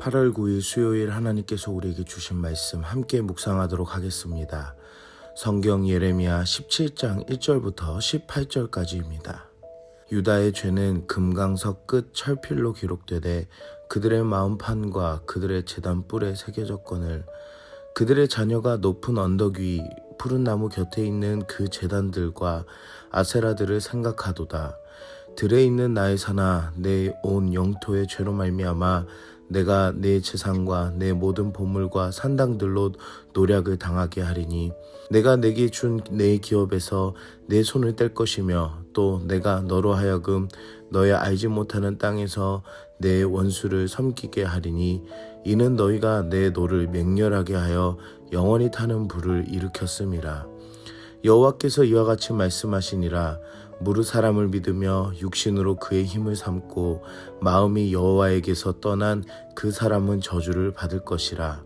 8월 9일 수요일 하나님께서 우리에게 주신 말씀 함께 묵상하도록 하겠습니다. 성경 예레미야 17장 1절부터 18절까지입니다. 유다의 죄는 금강석 끝 철필로 기록되되 그들의 마음판과 그들의 제단 뿔에 새겨졌거늘 그들의 자녀가 높은 언덕 위 푸른 나무 곁에 있는 그 제단들과 아세라들을 생각하도다. 들에 있는 나의 산아, 내 온 영토의 죄로 말미암아 내가 내 재산과 내 모든 보물과 산당들로 노략을 당하게 하리니 내가 내게 준 내 기업에서 내 손을 뗄 것이며 또 내가 너로 하여금 너의 알지 못하는 땅에서 내 원수를 섬기게 하리니 이는 너희가 내 노를 맹렬하게 하여 영원히 타는 불을 일으켰음이라. 여호와께서 이와 같이 말씀하시니라. 무릇 사람을 믿으며 육신으로 그의 힘을 삼고 마음이 여호와에게서 떠난 그 사람은 저주를 받을 것이라.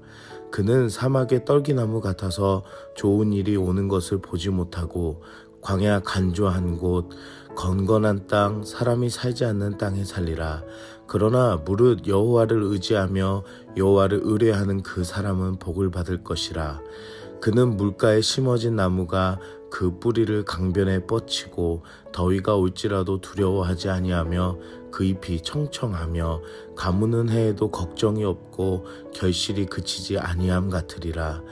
그는 사막의 떨기나무 같아서 좋은 일이 오는 것을 보지 못하고 광야 간조한 곳 건건한 땅 사람이 살지 않는 땅에 살리라. 그러나 무릇 여호와를 의지하며 여호와를 의뢰하는 그 사람은 복을 받을 것이라. 그는 물가에 심어진 나무가 그 뿌리를 강변에 뻗치고 더위가 올지라도 두려워하지 아니하며 그 잎이 청청하며 가무는 해에도 걱정이 없고 결실이 그치지 아니함 같으리라.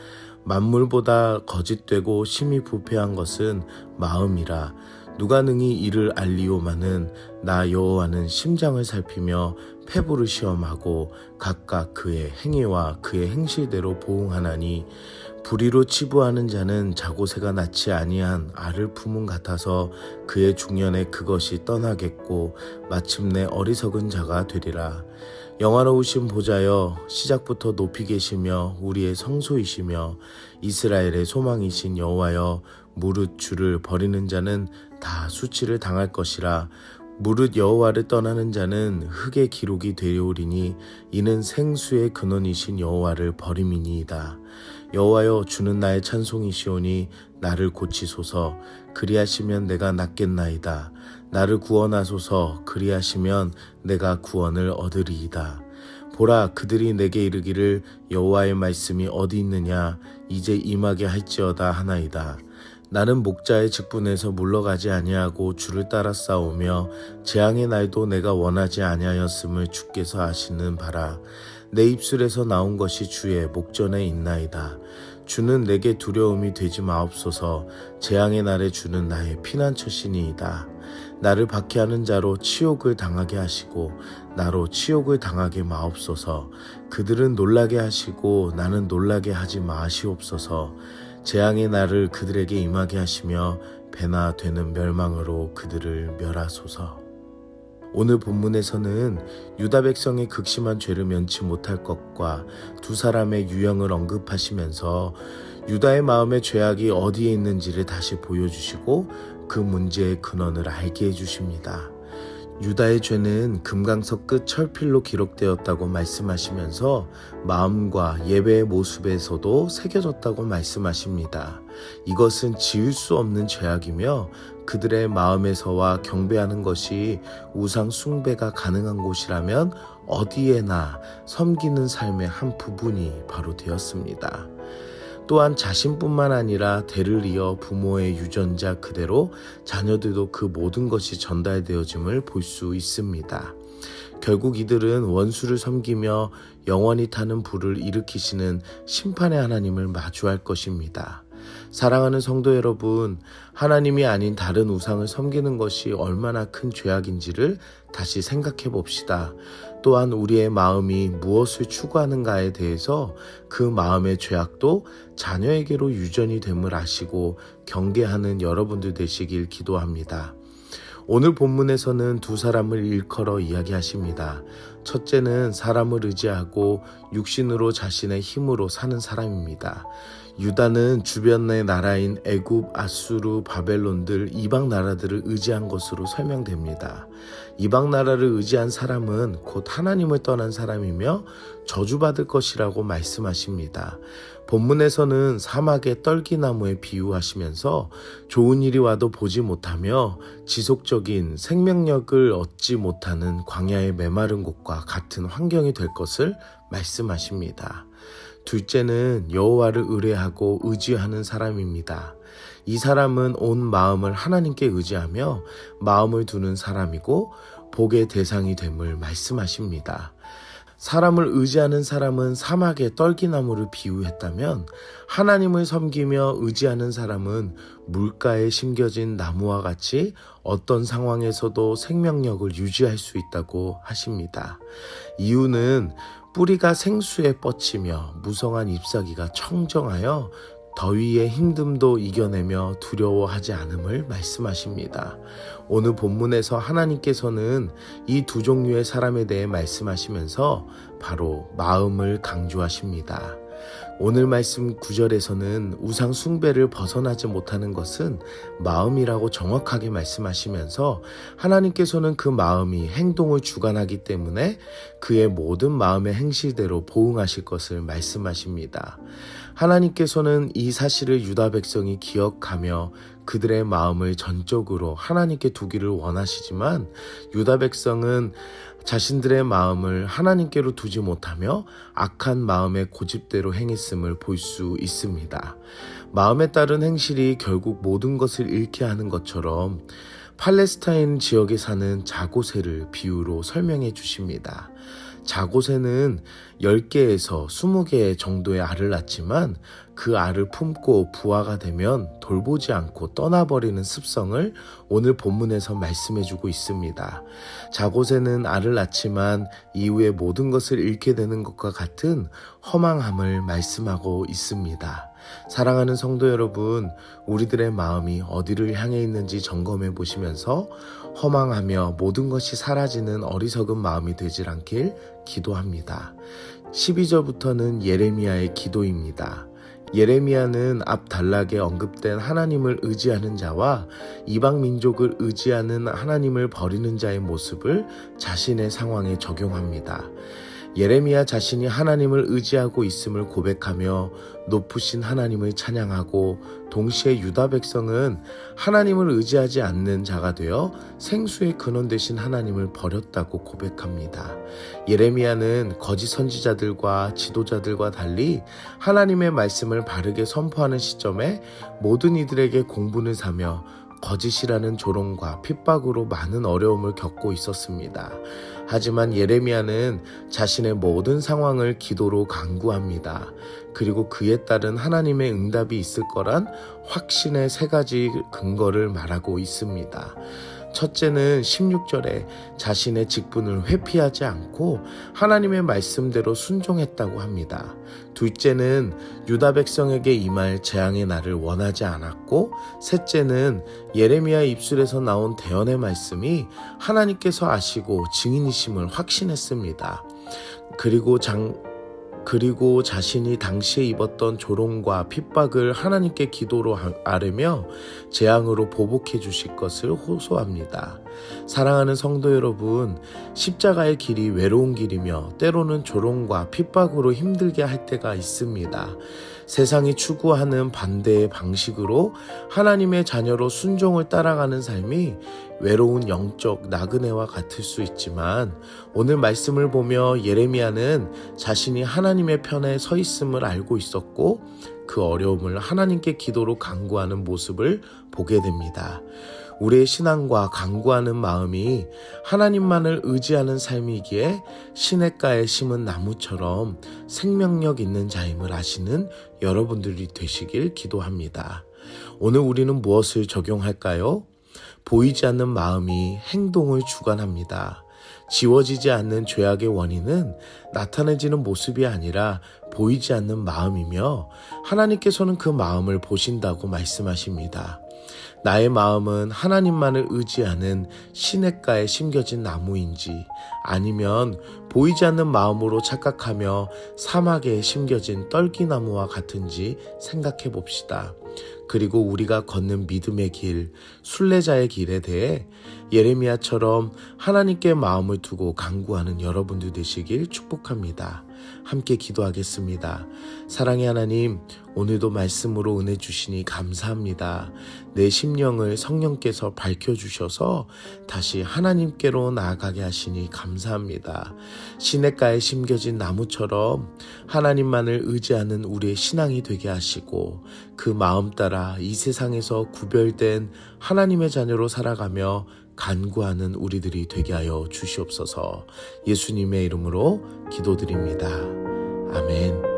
만물보다 거짓되고 심히 부패한 것은 마음이라. 누가 능히 이를 알리오마는 나 여호와는 심장을 살피며 폐부를 시험하고 각각 그의 행위와 그의 행실대로 보응하나니 불의로 치부하는 자는 자고새가 낳지 아니한 알을 품은 같아서 그의 중년에 그것이 떠나겠고 마침내 어리석은 자가 되리라. 영화로우신 보좌여 시작부터 높이 계시며 우리의 성소이시며 이스라엘의 소망이신 여호와여 무릇 주를 버리는 자는 다 수치를 당할 것이라. 무릇 여호와를 떠나는 자는 흙의 기록이 되리오리니 이는 생수의 근원이신 여호와를 버림이니이다. 여호와여 주는 나의 찬송이시오니 나를 고치소서. 그리하시면 내가 낫겠나이다. 나를 구원하소서. 그리하시면 내가 구원을 얻으리이다. 보라, 그들이 내게 이르기를 여호와의 말씀이 어디 있느냐 이제 임하게 할지어다 하나이다. 나는 목자의 직분에서 물러가지 아니하고 주를 따라 싸우며 재앙의 날도 내가 원하지 아니하였음을 주께서 아시는 바라. 내 입술에서 나온 것이 주의 목전에 있나이다. 주는 내게 두려움이 되지 마옵소서. 재앙의 날에 주는 나의 피난처시니이다. 나를 박해하는 자로 치욕을 당하게 하시고 나로 치욕을 당하게 마옵소서. 그들은 놀라게 하시고 나는 놀라게 하지 마시옵소서. 재앙의 날을 그들에게 임하게 하시며 배나 되는 멸망으로 그들을 멸하소서. 오늘 본문에서는 유다 백성의 극심한 죄를 면치 못할 것과 두 사람의 유형을 언급하시면서 유다의 마음의 죄악이 어디에 있는지를 다시 보여주시고 그 문제의 근원을 알게 해주십니다. 유다의 죄는 금강석 끝 철필로 기록되었다고 말씀하시면서 마음과 예배의 모습에서도 새겨졌다고 말씀하십니다. 이것은 지을 수 없는 죄악이며 그들의 마음에서와 경배하는 것이 우상 숭배가 가능한 곳이라면 어디에나 섬기는 삶의 한 부분이 바로 되었습니다. 또한 자신뿐만 아니라 대를 이어 부모의 유전자 그대로 자녀들도 그 모든 것이 전달되어짐을 볼 수 있습니다. 결국 이들은 원수를 섬기며 영원히 타는 불을 일으키시는 심판의 하나님을 마주할 것입니다. 사랑하는 성도 여러분, 하나님이 아닌 다른 우상을 섬기는 것이 얼마나 큰 죄악인지를 다시 생각해 봅시다. 또한 우리의 마음이 무엇을 추구하는가에 대해서 그 마음의 죄악도 자녀에게로 유전이 됨을 아시고 경계하는 여러분들 되시길 기도합니다. 오늘 본문에서는 두 사람을 일컬어 이야기하십니다. 첫째는 사람을 의지하고 육신으로 자신의 힘으로 사는 사람입니다. 유다는 주변의 나라인 애굽, 아수르, 바벨론들 이방 나라들을 의지한 것으로 설명됩니다. 이방 나라를 의지한 사람은 곧 하나님을 떠난 사람이며 저주받을 것이라고 말씀하십니다. 본문에서는 사막의 떨기나무에 비유하시면서 좋은 일이 와도 보지 못하며 지속적인 생명력을 얻지 못하는 광야의 메마른 곳과 것과 같은 환경이 될 것을 말씀하십니다. 둘째는 여호와를 의뢰하고 의지하는 사람입니다. 이 사람은 온 마음을 하나님께 의지하며 마음을 두는 사람이고 복의 대상이 됨을 말씀하십니다. 사람을 의지하는 사람은 사막의 떨기나무를 비유했다면 하나님을 섬기며 의지하는 사람은 물가에 심겨진 나무와 같이 어떤 상황에서도 생명력을 유지할 수 있다고 하십니다. 이유는 뿌리가 생수에 뻗치며 무성한 잎사귀가 청정하여 더위의 힘듦도 이겨내며 두려워하지 않음을 말씀하십니다. 오늘 본문에서 하나님께서는 이 두 종류의 사람에 대해 말씀하시면서 바로 마음을 강조하십니다. 오늘 말씀 9절에서는 우상 숭배를 벗어나지 못하는 것은 마음이라고 정확하게 말씀하시면서 하나님께서는 그 마음이 행동을 주관하기 때문에 그의 모든 마음의 행실대로 보응하실 것을 말씀하십니다. 하나님께서는 이 사실을 유다 백성이 기억하며 그들의 마음을 전적으로 하나님께 두기를 원하시지만 유다 백성은 자신들의 마음을 하나님께로 두지 못하며 악한 마음의 고집대로 행했음을 볼 수 있습니다. 마음에 따른 행실이 결국 모든 것을 잃게 하는 것처럼 팔레스타인 지역에 사는 자고새를 비유로 설명해 주십니다. 자고새는 10개에서 20개 정도의 알을 낳지만 그 알을 품고 부화가 되면 돌보지 않고 떠나버리는 습성을 오늘 본문에서 말씀해주고 있습니다. 자고새는 알을 낳지만 이후에 모든 것을 잃게 되는 것과 같은 허망함을 말씀하고 있습니다. 사랑하는 성도 여러분, 우리들의 마음이 어디를 향해 있는지 점검해 보시면서 허망하며 모든 것이 사라지는 어리석은 마음이 되질 않길 기도합니다. 12절부터는 예레미야의 기도입니다. 예레미야는 앞 단락에 언급된 하나님을 의지하는 자와 이방 민족을 의지하는 하나님을 버리는 자의 모습을 자신의 상황에 적용합니다. 예레미야 자신이 하나님을 의지하고 있음을 고백하며 높으신 하나님을 찬양하고 동시에 유다 백성은 하나님을 의지하지 않는 자가 되어 생수의 근원 되신 하나님을 버렸다고 고백합니다. 예레미야는 거짓 선지자들과 지도자들과 달리 하나님의 말씀을 바르게 선포하는 시점에 모든 이들에게 공분을 사며 거짓이라는 조롱과 핍박으로 많은 어려움을 겪고 있었습니다. 하지만 예레미야는 자신의 모든 상황을 기도로 간구합니다. 그리고 그에 따른 하나님의 응답이 있을 거란 확신의 3가지 근거를 말하고 있습니다. 첫째는 16절에 자신의 직분을 회피하지 않고 하나님의 말씀대로 순종했다고 합니다. 둘째는 유다 백성에게 임할 재앙의 날을 원하지 않았고, 셋째는 예레미야의 입술에서 나온 대언의 말씀이 하나님께서 아시고 증인이심을 확신했습니다. 그리고 자신이 당시에 입었던 조롱과 핍박을 하나님께 기도로 아뢰며 재앙으로 보복해 주실 것을 호소합니다. 사랑하는 성도 여러분, 십자가의 길이 외로운 길이며 때로는 조롱과 핍박으로 힘들게 할 때가 있습니다. 세상이 추구하는 반대의 방식으로 하나님의 자녀로 순종을 따라가는 삶이 외로운 영적 나그네와 같을 수 있지만 오늘 말씀을 보며 예레미야는 자신이 하나님의 편에 서 있음을 알고 있었고 그 어려움을 하나님께 기도로 간구하는 모습을 보게 됩니다. 우리의 신앙과 간구하는 마음이 하나님만을 의지하는 삶이기에 시냇가에 심은 나무처럼 생명력 있는 자임을 아시는 여러분들이 되시길 기도합니다. 오늘 우리는 무엇을 적용할까요? 보이지 않는 마음이 행동을 주관합니다. 지워지지 않는 죄악의 원인은 나타내지는 모습이 아니라 보이지 않는 마음이며 하나님께서는 그 마음을 보신다고 말씀하십니다. 나의 마음은 하나님만을 의지하는 시냇가에 심겨진 나무인지 아니면 보이지 않는 마음으로 착각하며 사막에 심겨진 떨기나무와 같은지 생각해 봅시다. 그리고 우리가 걷는 믿음의 길, 순례자의 길에 대해 예레미야처럼 하나님께 마음을 두고 간구하는 여러분들 되시길 축복합니다. 함께 기도하겠습니다. 사랑의 하나님, 오늘도 말씀으로 은혜 주시니 감사합니다. 내 심령을 성령께서 밝혀주셔서 다시 하나님께로 나아가게 하시니 감사합니다. 시냇가에 심겨진 나무처럼 하나님만을 의지하는 우리의 신앙이 되게 하시고 그 마음 따라 이 세상에서 구별된 하나님의 자녀로 살아가며 간구하는 우리들이 되게 하여 주시옵소서. 예수님의 이름으로 기도드립니다. 아멘.